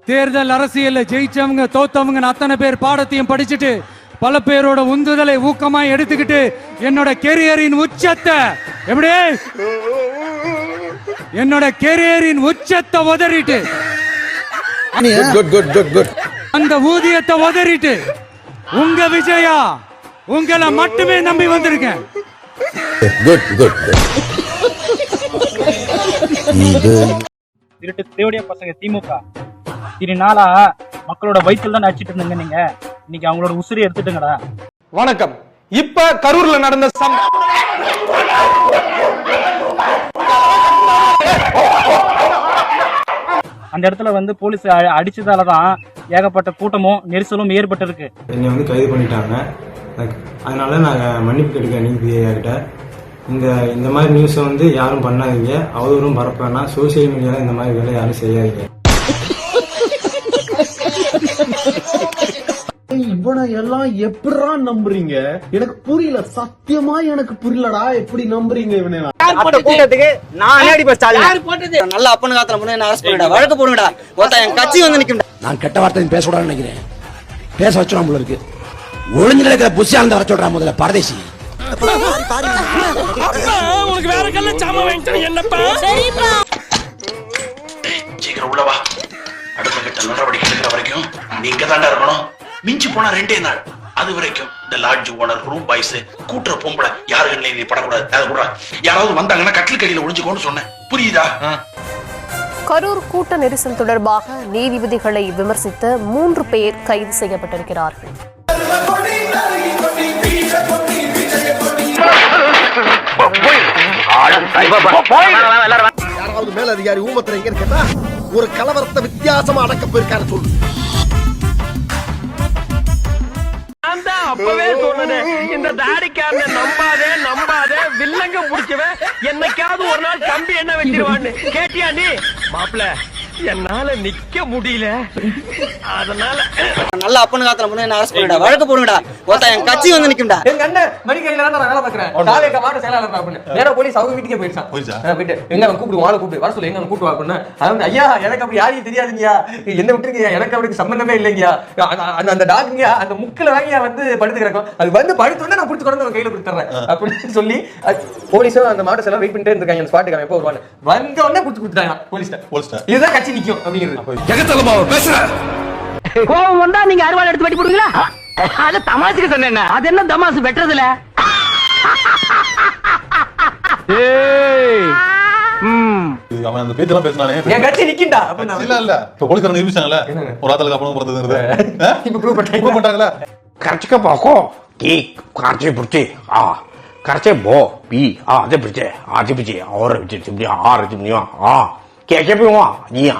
தேர்தல் அரசியல்ல ஜெயிச்சவங்க தோத்தவங்க அத்தனை பேர் பாடத்தையும் படிச்சுட்டு பல பேரோட உந்துதலை ஊக்கமா எடுத்துக்கிட்டு என்னோட கெரியரின் உச்சத்தை எப்படி என்னோட கெரியரின் உச்சத்தை உதறிட்டு அந்த ஊதியத்தை உதறிட்டு உங்க விஜயா உங்களை மட்டுமே நம்பி வந்திருக்கேன். திருட்டு தேவடைய பசங்க திமுக இரு நாளா மக்களோட வயிற்றுல தான் அடிச்சிட்டு இருந்தீங்க. நீங்க இன்னைக்கு அவங்களோட உசுரி எடுத்துட்டுங்கடா. வணக்கம். இப்ப கரூர்ல நடந்த அந்த இடத்துல வந்து போலீஸ் அடிச்சதாலதான் ஏகப்பட்ட கூட்டமும் நெரிசலும் ஏற்பட்டு இருக்கு. என்னை வந்து கைது பண்ணிட்டாங்க. அதனால நாங்க மன்னிப்பு கேட்க நீதிபதியாகிட்ட இந்த மாதிரி நியூஸை வந்து யாரும் பண்ணாதீங்க, அவதூறும் பரப்ப வேணாம், சோசியல் மீடியால இந்த மாதிரி வேலை யாரும் செய்யாதீங்க. இவனை எல்லாம் எப்படா நம்புறீங்க? எனக்கு புரியல, சத்தியமா எனக்கு புரியலடா. எப்படி நம்புறீங்க இவனை? கூட்டத்துக்கு நான் நல்ல அப்பனு காத்துல அரெஸ்ட் பண்ணிடா, வழக்கு போடுங்கடா. என் கட்சி வந்து நிக்கும். நான் கெட்ட வார்த்தை பேசக்கூடாதுன்னு நினைக்கிறேன். பேச வச்சுடா போல இருக்கு. ஒளிஞ்சு நிலைக்கிற புஷியானந்த வர சொல்றா முதல்ல பரதேசி. உனக்கு வேற கல்ல சாம வாங்கிட்டு என்னப்பா? சீக்கிரம் உள்ளவா. அடுத்த கட்ட நடவடிக்கை எடுக்கிற வரைக்கும் நீங்க தாண்டா இருக்கணும். மிஞ்சி போனா 2 நாள். அது வரைக்கும் இந்த லாட்ஜ் ஓனர், ரூம் பாய்ஸ், கூட்டுற பொம்பளை யாரு நீ படக்கூடாது. அதை கூட யாராவது வந்தாங்கன்னா கட்டில் கடியில ஒளிஞ்சுக்கோன்னு சொன்னேன். புரியுதா? கரூர் கூட்ட நெரிசல் தொடர்பாக நீதிபதிகளை விமர்சித்த 3 பேர் கைது செய்யப்பட்டிருக்கிறார்கள். யாராவது மேலதிகாரி ஊமத்துல எங்க இருக்கா? ஒரு கலவரத்தை வித்தியாசமா அடக்க போயிருக்காரு சொல்லு. அப்பவே சொன்னேன், இந்த தாடிக்காரனை நம்பாதே வில்லங்க முடிச்சவன் என்னைக்காவது ஒரு நாள் கம்பி என்ன வச்சிருவான்னு. கேட்டியா நீ மாப்பிள்ள? என்னால நிக்க முடியல, அதனால நல்ல அப்பனு காத்துல அரெஸ்ட் பண்ணிடா, வழக்கு போடுங்கடா. என் கட்சி வந்து நிக்கும்டா. எங்க அண்ணன் மணிக்கையில தான் நான் வேலை பாக்குறேன். தாவேக மாவட்ட செயலாளர் அப்படின்னு நேரா போலீஸ் அவங்க வீட்டுக்கே போயிடுச்சான். போயிட்டு எங்க அவன் கூப்பிடு, வாழ கூப்பிடு, வர சொல்லு, எங்க கூப்பிட்டு வா அப்படின்னு. அவன் ஐயா எனக்கு அப்படி யாரையும் தெரியாதுங்கயா, என்ன விட்டுருக்கீங்க, எனக்கு அப்படி சம்பந்தமே இல்லைங்கயா. அந்த டாக்டர்ங்கயா அந்த முக்கில வாங்கியா வந்து படுத்து கிடக்கும். அது வந்து படுத்தோடனே நான் பிடிச்சி கொண்டு அவன் கையில கொடுத்துறேன் அப்படின்னு சொல்லி போலீஸும் அந்த மாவட்ட செயலாளர் வெயிட் பண்ணிட்டே இருக்காங்க. அந்த ஸ்பாட்டுக்கு அவன் எப்போ வருவான்னு வந்த உடனே பிடிச்சி கொடுத்துட்டாங்க போலீஸ்ட்ட. இதுதான் கட்சி நிக்கும் அப்படிங்கிறது. கோவம் வந்தா நீங்க அறுவாள் எடுத்து வெட்டி போடுங்களா? அது தமாசுக்கு சொன்னேன். அது என்ன தமாசு வெட்டுறதுல? அவன் அந்த பேச்செல்லாம் பேசினானே என் கட்சி நிக்கிண்டா அப்படின்னா இல்ல இப்ப போலீஸ்காரங்க நிரூபிச்சாங்கல்ல ஒரு ஆத்தலுக்கு அப்புறம் பிறந்ததுங்கிறது. இப்ப ப்ரூவ் பண்ணிட்டாங்களா? கரைச்சிக்க பாக்கோ கீ கரைச்சி பிடிச்சி கரைச்சே போ பி அதே பிடிச்சே ஆச்சு பிடிச்சி கேட்கப்போவா நீயா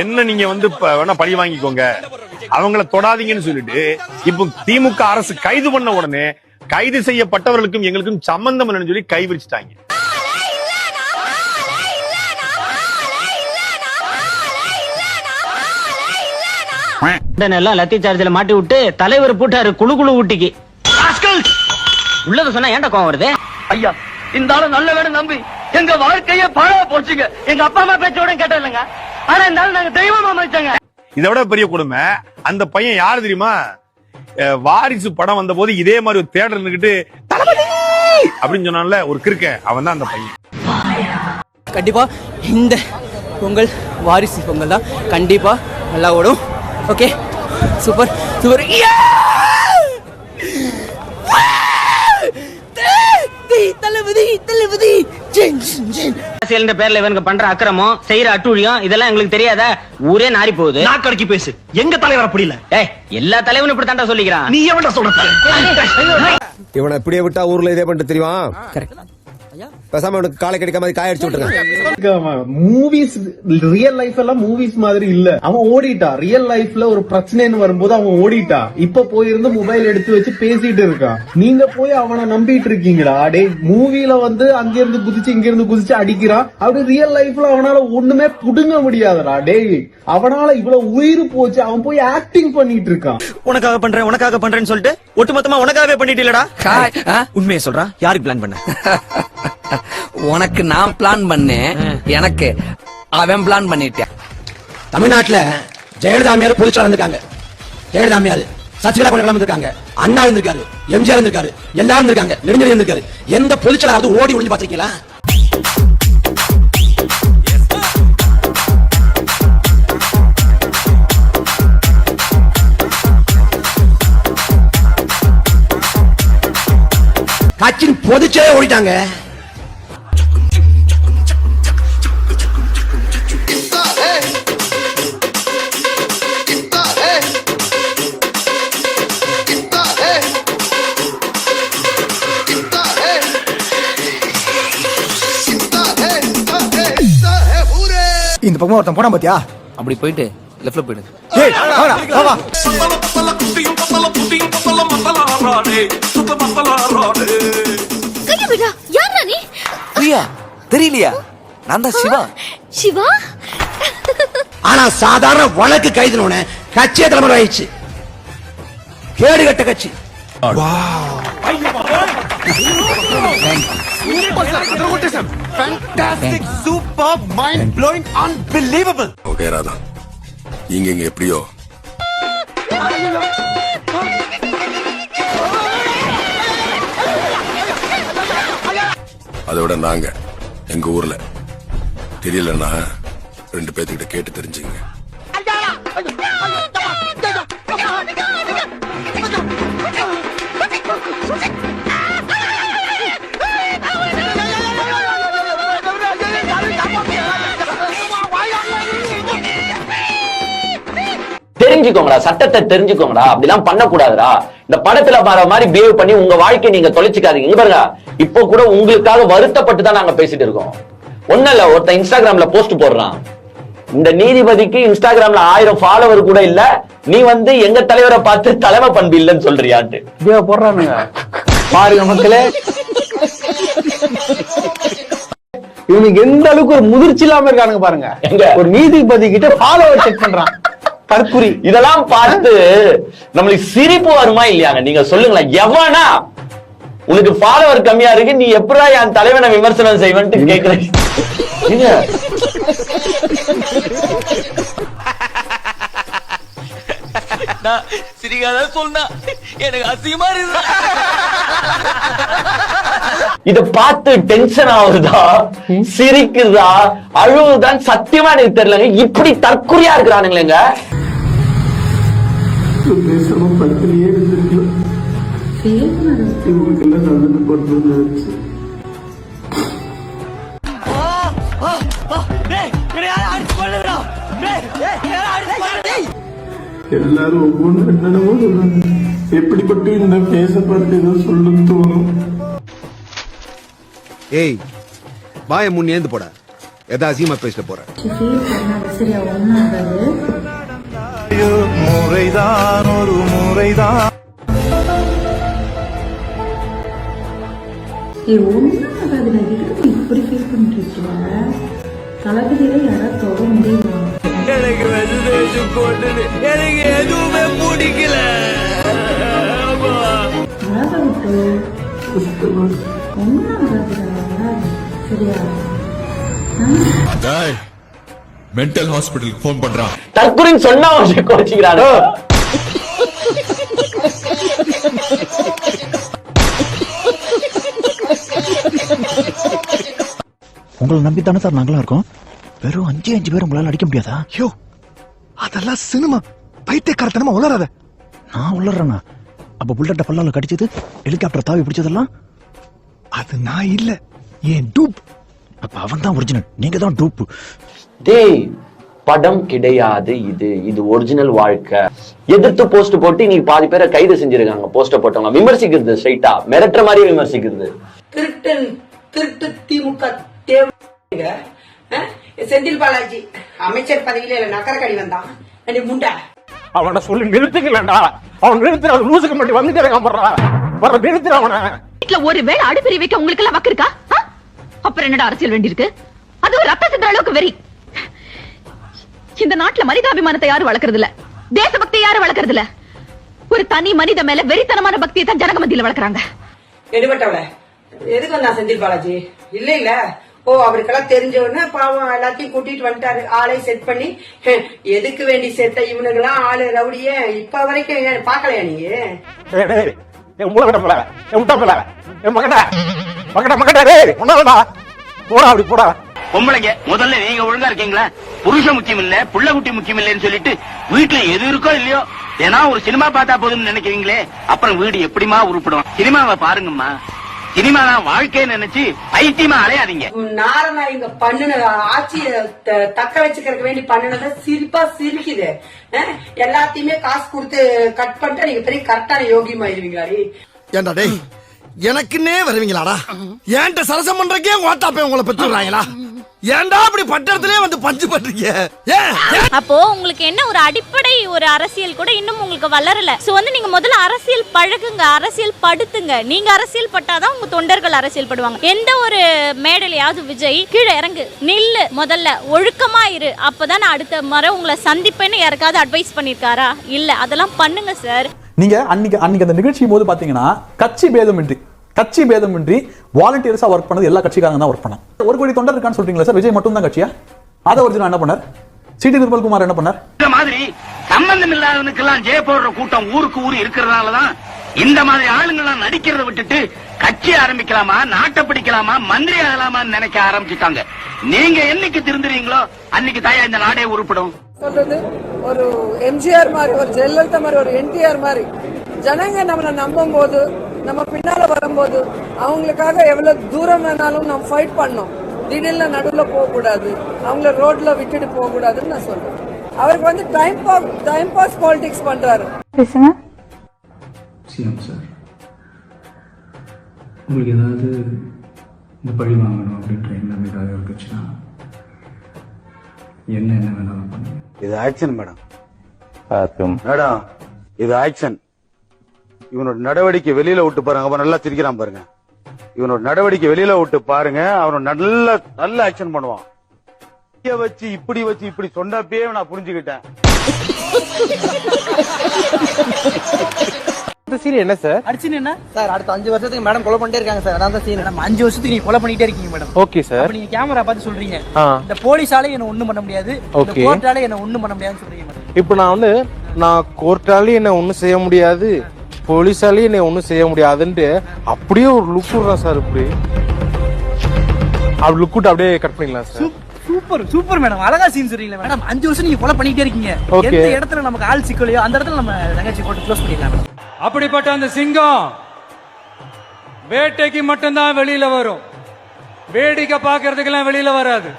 என்ன நீங்க வந்து வேணா பழி வாங்கிக்கோங்க, அவங்கள தொடாதீங்கன்னு சொல்லிட்டு இப்ப திமுக அரசு கைது பண்ண உடனே கைது செய்யப்பட்டவர்களுக்கும் எங்களுக்கும் சம்பந்தம் இல்லைன்னு சொல்லி கை விரிச்சிட்டாங்க. லத்தி சார்ஜ்ல மாட்டி விட்டு தலைவர் போட்டாரு குழு ஊட்டிக்கு. உள்ளத சொன்னா ஏன்டா கோவம் வருது? ஐயா இந்த ஆளு நல்ல வேணும் நம்பி எங்க வாழ்க்கையே பாழா போச்சுங்க. எங்க அப்பா அம்மா பேச்சோட கேட்ட இல்லைங்க, ஆனா இந்த ஆளு நாங்க தெய்வமா மதிச்சாங்க. இதை விட பெரிய கொடுமை, அந்த பையன் யாரு தெரியுமா? வாரிசு படம் வந்த போது இதே மாதிரி ஒரு தேட்டர் இருந்துகிட்டு தளபதி அப்படின்னு சொன்னான்ல ஒரு கிறுக்க, அவன் தான் அந்த பையன். கண்டிப்பா இந்த பொங்கல் வாரிசு பொங்கல் தான் கண்டிப்பா நல்லா ஓடும். Okay super super. பேர்ல இவங்க பண்ற அக்கிரமம் செய்யற அட்டூழியம் இதெல்லாம் எங்களுக்கு தெரியாதா? ஊரே நாரி போகுது. நாக்கடிக்கு பேசு. எங்க தலைவர் அப்படி இல்ல. எல்லா தலைவனும் இப்படி தாண்டா சொல்லிக்கிறான். நீ எவன்டா சொல்ற? இவனை இப்படியே விட்டா ஊர்ல இதே பண்ணிட்டு தெரியுமா? பேசாம அவனுக்கு காலை கிடைக்காம மாதிரி காய அடிச்சு விட்டுருங்க. மூவிஸ் ரியல் லைஃப் எல்லாம் மூவிஸ் மாதிரி இல்ல. அவன் ஓடிட்டா. ரியல் லைஃப்ல ஒரு பிரச்சனைன்னு வரும்போது அவன் ஓடிட்டா. இப்ப போயிருந்து மொபைல் எடுத்து வச்சு பேசிட்டு இருக்கான். நீங்க போய் அவனை நம்பிட்டு இருக்கீங்களா? டே மூவில வந்து அங்க இருந்து குதிச்சு இங்க இருந்து குதிச்சு அடிக்கிறான். அப்படி ரியல் லைஃப்ல அவனால ஒண்ணுமே புடுங்க முடியாதடா. டே அவனால இவ்வளவு உயிர் போச்சு. அவன் போய் ஆக்டிங் பண்ணிட்டு இருக்கான். உனக்காக பண்றேன்னு சொல்லிட்டு ஒட்டுமொத்தமா உனக்காகவே பண்ணிட்டீங்களா? உண்மையை சொல்றான். யாருக்கு பிளான் பண்ண? உனக்கு நான் பிளான் பண்ணேன், எனக்கு அவன் பிளான் பண்ணிட்டேன். தமிழ்நாட்டுல ஜெயலலிதாமியார் பொதுச்செயலாளர் இருக்காங்க, ஜெயலலிதாமியார் சசிகலா கொண்டு இருக்காங்க, அண்ணா இருந்திருக்காரு, எம்ஜிஆர் இருந்திருக்காரு, எல்லாரும் இருக்காங்க, நெடுஞ்செழியன் இருந்திருக்காரு. எந்த பொதுச்செயலாளர் ஓடி ஒளிஞ்சு பாத்திருக்கீங்களா? கட்சியின் பொதுச்செயலாளர் ஓடிட்டாங்க. இந்த பக்கமா ஒருத்தன் போனா பாத்தியா? அப்படி போயிட்டு லெஃப்ட்ல போயிடு. பிரியா தெரியலையா? நான் தான் சிவா. சிவா ஆனா சாதாரண வழக்கு கைதுனோட கட்சியே தலைமுறை ஆயிடுச்சு. கேடு கட்ட கட்சி. ஓகே ராதா, இங்க எப்படியோ அதை விட நாங்க எங்க ஊர்ல தெரியலன்னா 2 பேர்த்துக்கிட்ட கேட்டு தெரிஞ்சுங்க. தெரிஞ்சுக்கோங்களா, சட்டத்தை தெரிஞ்சுக்கோங்களா. அப்படிலாம் பண்ணக்கூடாதுடா. இந்த படத்துல வர மாதிரி பிஹேவ் பண்ணி உங்க வாழ்க்கையை நீங்க தொலைச்சிக்காதீங்க. இங்க பாருங்க, இப்போ கூட உங்களுக்காக வருத்தப்பட்டு தான் நாங்க பேசிட்டு இருக்கோம். ஒண்ணு இல்ல, ஒருத்தன் இன்ஸ்டாகிராம்ல போஸ்ட் போடுறான், இந்த நீதிபதிக்கு இன்ஸ்டாகிராம்ல 1000 ஃபாலோவர் கூட இல்ல, நீ வந்து எங்க தலைவரை பார்த்து தலைமை பண்பு இல்லைன்னு சொல்றியான்ட்டு போடுறானுங்க பாருங்க மக்களே. இவனுக்கு எந்த அளவுக்கு ஒரு முதிர்ச்சி இல்லாம இருக்கானுங்க பாருங்க. ஒரு நீதிபதி கிட்ட ஃபாலோவர் செக் பண்றான். தற்குறி. இதெல்லாம் பார்த்து நம்மளுக்கு சிரிப்பு வருமா இல்லையாங்க? நீங்க சொல்லுங்களேன். எவனா உனக்கு ஃபாலோவர் கம்மியா இருக்கு, நீ எப்படா என் தலைவனை விமர்சனம் செய்வேன்ட்டு கேக்குறீங்க. சிரிக்காத சொன்னா எனக்கு அசிங்கமா இருக்கு. இத பார்த்து டென்ஷன் ஆகுதா, சிரிக்குதா, அழுவுதான் சத்தியமா எனக்கு தெரியலங்க. இப்படி தற்குறியா இருக்கிறானுங்களேங்க. எல்லாரும் ஒவ்வொன்று என்னென்னமோ சொல்றாங்க. எப்படிப்பட்டு இந்த பேச பார்த்து ஏதோ சொல்ல தோணும். ஏய் வாய முன் ஏந்து போட, எதா அசியமா பேசிட்டு போற. முறைதான் ஒரு முறைதான். இப்படி ஃபீல் பண்ணிட்டு இருக்கீங்க. தளபதியில யாராவது தொட முடியுமா? எனக்கு எனக்கு எதுவுமே பிடிக்கல. மென்டல் ஹாஸ்பிட்டலுக்கு போன் பண்றான். தற்குறின்னு சொன்னா கோச்சிக்கிறாரு. உங்களை நம்பித்தானே சார் நாங்களா இருக்கோம். வெறும் 5 பேர் உங்களால அடிக்க முடியாதா? யோ அதெல்லாம் சினிமா, பைத்தியக்காரத்தனமா உளறாத. நான் உளறேனா? அப்ப புல்லட்ட பல்லால கடிச்சது, ஹெலிகாப்டர் தாவி பிடிச்சதெல்லாம் அது நான் இல்ல, ஏன் டூப். அப்ப அவன் தான் ஒரிஜினல், நீங்க தான் டூப். டேய், படம் கிடையாது இது, இது ஒரிஜினல் வாழ்க்கை. எதிர்த்து போஸ்ட் போட்டு நீ பாதி பேரை கைது செஞ்சிருக்காங்க. போஸ்ட் போட்டவங்க விமர்சிக்கிறது, ஸ்ட்ரைட்டா மிரட்டுற மாதிரி விமர்சிக்கிறது. திருட்டு திமுக தேவை. செந்தில் பாலாஜி அமைச்சர் பதவியில நக்கரக்கடி வந்தான். முண்டா அவனை சொல்லி நிறுத்துக்கலடா. அவன் நிறுத்துற லூசுக்கு மட்டும் வந்துட்டே இருக்கான். நிறுத்துற அவனை. வீட்டுல ஒரு வேளை அடுப்பெரிய வைக்க உங்களுக்கு எல்லாம் வக்கு இருக்கா? அப்புறம் என்னடா அரசியல் வேண்டியிருக்கு? அது ஒரு ரத்த சிந்துற அளவுக்கு வெறி. இந்த நாட்டுல மனிதாபிமானத்தை யாரும் வளர்க்கறது இல்ல, தேசபக்தி யாரும் வளர்க்கறது இல்ல. ஒரு தனி மனித மேல வெறித்தனமான பக்தியை தான் ஜனக மத்தியில வளர்க்கறாங்க. எடுபட்டவள எதுக்கு வந்தா செந்தில் பாலாஜி? இல்ல இல்ல, அவருக்கெல்லாம் தெரிஞ்சவொடனே பாவம் எல்லாத்தையும் கூட்டிட்டு வந்துட்டாரு. ஆளை செட் பண்ணி எதுக்கு வேண்டி செத்த இவனுங்கெல்லாம் ஆளு ரவுடிய இப்ப வரைக்கும் பாக்கலையா நீங்க? பொம்பளைங்க முதல்ல நீங்க ஒழுங்கா இருக்கீங்களா? புருஷன் முக்கியம் இல்ல, புள்ள குட்டி முக்கியம் இல்லன்னு சொல்லிட்டு வீட்டுல எது இருக்கோ இல்லையோ ஏன்னா ஒரு சினிமா பார்த்தா போதும்னு நினைக்கிறீங்களே, அப்புறம் வீடு எப்படிமா உருப்பிடும்? சினிமாவை பாருங்கம்மா, சினிமா தான் வாழ்க்கையை நினைச்சு பைத்தியமா அலையாதீங்க. நாரணா இங்க பண்ணுன ஆட்சிய தக்க வச்சுக்கிறதுக்கு வேண்டி பண்ணுனத சிரிப்பா சிரிக்குது. எல்லாத்தையுமே காசு கொடுத்து கட் பண்ணிட்டு நீங்க பெரிய கரெக்டான யோகியமாயிருவீங்களா? ஏண்டா டேய், எனக்குன்னே வருவீங்களாடா? ஏன்ட்ட சரசம் பண்றக்கே ஓட்டாப்பே உங்களை பெற்றுறாங்களா? ஏன்டா அப்படி பட்டத்திலே வந்து பஞ்சு பண்றீங்க? அப்போ உங்களுக்கு என்ன ஒரு அடிப்படை ஒரு அரசியல் கூட இன்னும் உங்களுக்கு வளரல. சோ நீங்க முதல்ல அரசியல் பழகுங்க, அரசியல் படுத்துங்க. நீங்க அரசியல் பட்டாதான் உங்க தொண்டர்கள் அரசியல் படுவாங்க. எந்த ஒரு மேடையிலயாவது விஜய் கீழே இறங்கு நில்லு, முதல்ல ஒழுக்கமா இரு, அப்பதான் நான் அடுத்த முறை உங்களை சந்திப்பேன்னு யாருக்காவது அட்வைஸ் பண்ணிருக்காரா? இல்ல. அதெல்லாம் பண்ணுங்க சார். நீங்க அன்னைக்கு அந்த நிகழ்ச்சி போது பாத்தீங்கன்னா கட்சி பேதமின்றி வாலண்டியர்ஸா ஒர்க் பண்ணது எல்லா கட்சிக்காரங்க தான் ஒர்க் பண்ணாங்க. 1 கோடி தொண்டர் இருக்கான்னு சொல்றீங்களா சார்? விஜய் மட்டும் தான் கட்சியா? அதை ஒரிஜினல் என்ன பண்ணார்? சிடி நிர்மல்குமார் என்ன பண்ணார்? இந்த மாதிரி சம்பந்தம் இல்லாதவனுக்கெல்லாம் ஜெய போடுற கூட்டம் ஊருக்கு ஊரு இருக்கிறதுனாலதான் இந்த மாதிரி ஆளுங்கெல்லாம் நடிக்கிறத விட்டுட்டு கட்சி ஆரம்பிக்கலாமா, நாட்டை பிடிக்கலாமா, மந்திரி ஆகலாமான்னு நினைக்க ஆரம்பிச்சுட்டாங்க. நீங்க என்னைக்கு திருந்துறீங்களோ அன்னைக்கு தாயா இந்த நாடே உருப்படும். சொல்றது ஒரு எம்ஜிஆர் மாதிரி, ஒரு ஜெயலலிதா மாதிரி, ஒரு என்டிஆர் மாதிரி ஜனங்க நம்மளை நம்பும் போது, நம்ம பின்னால வரும்போது அவங்களுக்காக எவ்வளவு தூரம் வேணாலும் நம்ம ஃபைட் பண்ணோம். திடீர்னு நடுவுல போக கூடாது, அவங்கள ரோட்ல விட்டுட்டு போக கூடாதுன்னு நான் சொல்றேன். அவருக்கு டைம் பாஸ் பாலிடிக்ஸ் பண்றாரு. சிஎம் சார், உங்களுக்கு ஏதாவது இந்த பழி வாங்கணும் அப்படின்ற எண்ணம் ஏதாவது இருக்குச்சுன்னா என்ன வேணாலும் பண்ணுங்க. இது ஆக்ஷன் மேடம். மேடம் இது ஆக்ஷன். இவனோட நடவடிக்கை வெளியில விட்டு பாருங்க. அவன் நல்லா சிரிக்கிறான் பாருங்க. இவனோட நடவடிக்கை வெளியில விட்டு பாருங்க, அவன் நல்ல ஆக்ஷன் பண்ணுவான். வச்சு இப்படி சொன்னப்பே நான் புரிஞ்சுக்கிட்டேன். என்ன சார் அடிச்சுன்னு என்ன சார்? அடுத்த 5 வருஷத்துக்கு மேடம் கொலை பண்ணிட்டே இருக்காங்க சார். அதான் சீன். 5 வருஷத்துக்கு நீங்க கொலை பண்ணிட்டே இருக்கீங்க மேடம். Okay sir. நீங்க கேமரா பார்த்து சொல்றீங்க இந்த போலீஸாலே என்ன ஒண்ணும் பண்ண முடியாது, இந்த கோர்ட்டாலே என்ன ஒண்ணும் பண்ண முடியாதுன்னு சொல்றீங்க மேடம். இப்போ நான் கோர்ட்டாலே என்ன ஒண்ணும் செய்ய முடியாது, போலீஸாலே என்ன ஒண்ணும் செய்ய முடியாதுன்ட்டு அப்படியே ஒரு லுக் விடுறேன் சார். இப்படி அப்படி லுக் விட்டு அப்படியே கட் பண்ணிடலாம் சார். சூப்பர் மேடம், அழகா சீன் சொல்றீங்க மேடம். 5 வருஷம் நீங்க கொலை பண்ணிட்டே இருக்கீங்க. எந்த இடத்துல நமக்கு ஆள் சிக்கலையோ அந்த இடத்துல நம்ம தங்கச்சி போட்டு க்ளோஸ் பண்ணிடலாம். அப்படிப்பட்ட அந்த சிங்கம் வேட்டைக்கு மட்டும்தான் வெளியில வரும், வேடிக்கை பார்க்கறதுக்கெல்லாம் வெளியில வராது.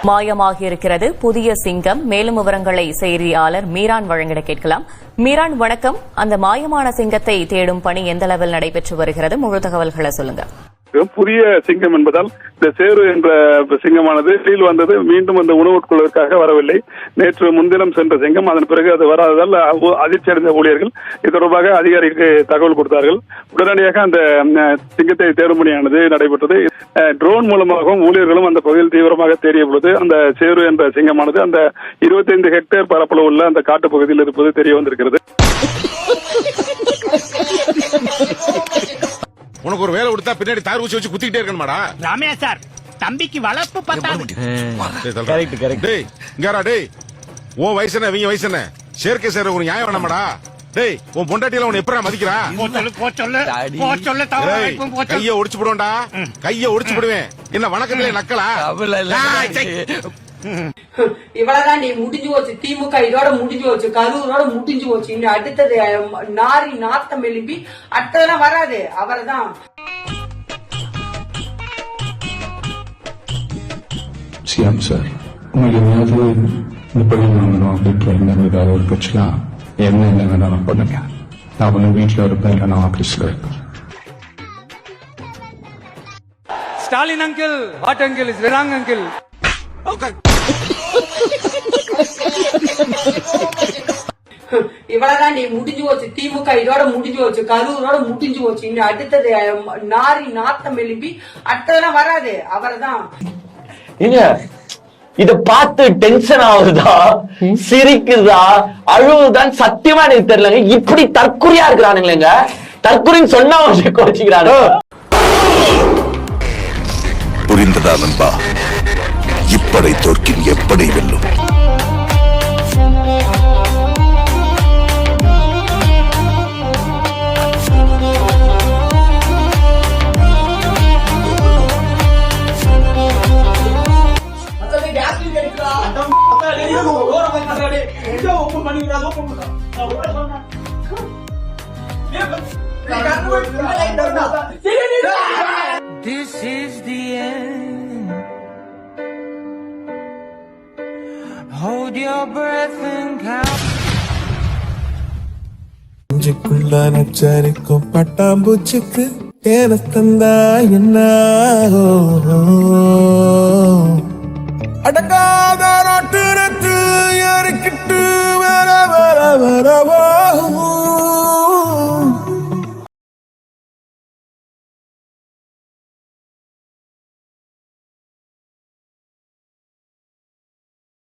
மாயமாகி இருக்கிறது புதிய சிங்கம். மேலும் விவரங்களை செய்தியாளர் மீரான் வழங்கிட கேட்கலாம். மீரான் வணக்கம். அந்த மாயமான சிங்கத்தை தேடும் பணி எந்த அளவில் நடைபெற்று வருகிறது? முழு தகவல்களை சொல்லுங்க. புதிய சிங்கம் என்பதால் இந்த சேரு என்ற சிங்கமானது வெளியில் வந்தது. மீண்டும் அந்த உணவு உட்கொள்வதற்காக வரவில்லை. நேற்று முன்தினம் சென்ற சிங்கம், அதன் பிறகு அது வராததால் அதிர்ச்சி அடைந்த ஊழியர்கள் இது தொடர்பாக அதிகாரிக்கு தகவல் கொடுத்தார்கள். உடனடியாக அந்த சிங்கத்தை தேடும் பணியானது நடைபெற்றது. ட்ரோன் மூலமாகவும் ஊழியர்களும் அந்த பகுதியில் தீவிரமாக தேடிய பொழுது அந்த சேரு என்ற சிங்கமானது அந்த 25 ஹெக்டேர் பரப்பளவு உள்ள அந்த காட்டு பகுதியில் இருப்பது தெரிய வந்திருக்கிறது. உனக்கு ஒரு வேலை கொடுத்தா பின்னாடி தார் ஊசி வச்சு குத்திக்கிட்டே இருக்கணுமாடா? ராமையா சார், தம்பிக்கு வளர்ப்பு பத்தாது. டேய் உன் வயசு என்ன, இவங்க வயசு என்ன? சேர்க்கை சேர ஒரு நியாயம் வேணாமாடா? டேய் உன் பொண்டாட்டியில உன்னை எப்படா மதிக்கிறா? கைய ஒடிச்சு போடுவேன்டா, கைய ஒடிச்சு போடுவேன். என்ன வணக்கத்திலே நக்கலா? இவ்வளவுதான் நீ முடிஞ்சு போச்சு. திமுக இதோட முடிஞ்சு போச்சு, கரூரோட முடிஞ்சு போச்சு. இனி அடுத்தது நாரி நாத்தம் எழுப்பி அடுத்ததெல்லாம் வராது. அவர்தான் சிஎம் சார், உங்களுக்கு ஏதாவது இந்த பழி வாங்கணும் அப்படின்ற எண்ணம் ஏதாவது இருக்குச்சுன்னா என்ன வேணாலும் பண்ணுங்க. நான் ஒண்ணு வீட்டுல இருப்பேன், இல்லை நான் ஆபீஸ்ல இருப்பேன். Stalin uncle, what uncle is wrong uncle. இவ்வளவுதான் நீ முடிஞ்சு போச்சு. திமுக இதோட முடிஞ்சு போச்சு, கரூரோட முடிஞ்சு போச்சு. இனி அடுத்தது நாரி நாத்தம் எழுப்பி அடுத்ததெல்லாம் வராது. அவர்தான். இத பார்த்து டென்ஷன் ஆகுதா, சிரிக்குதா, அழுவுதான் சத்தியமா எனக்கு தெரியலங்க. இப்படி தற்குறியா இருக்கிறானுங்களேங்க. தற்குறின்னு சொன்னா கோச்சிக்கிறானு. புரிந்ததா நண்பா? இப்படை தோற்கின் எப்படை வெல்லும். This is the end. Hold your breath and count. நெஞ்சுக்குள்ள நச்சரிக்கும் பட்டாம்பூச்சிக்கு தேன தந்தா என்ன அடங்காத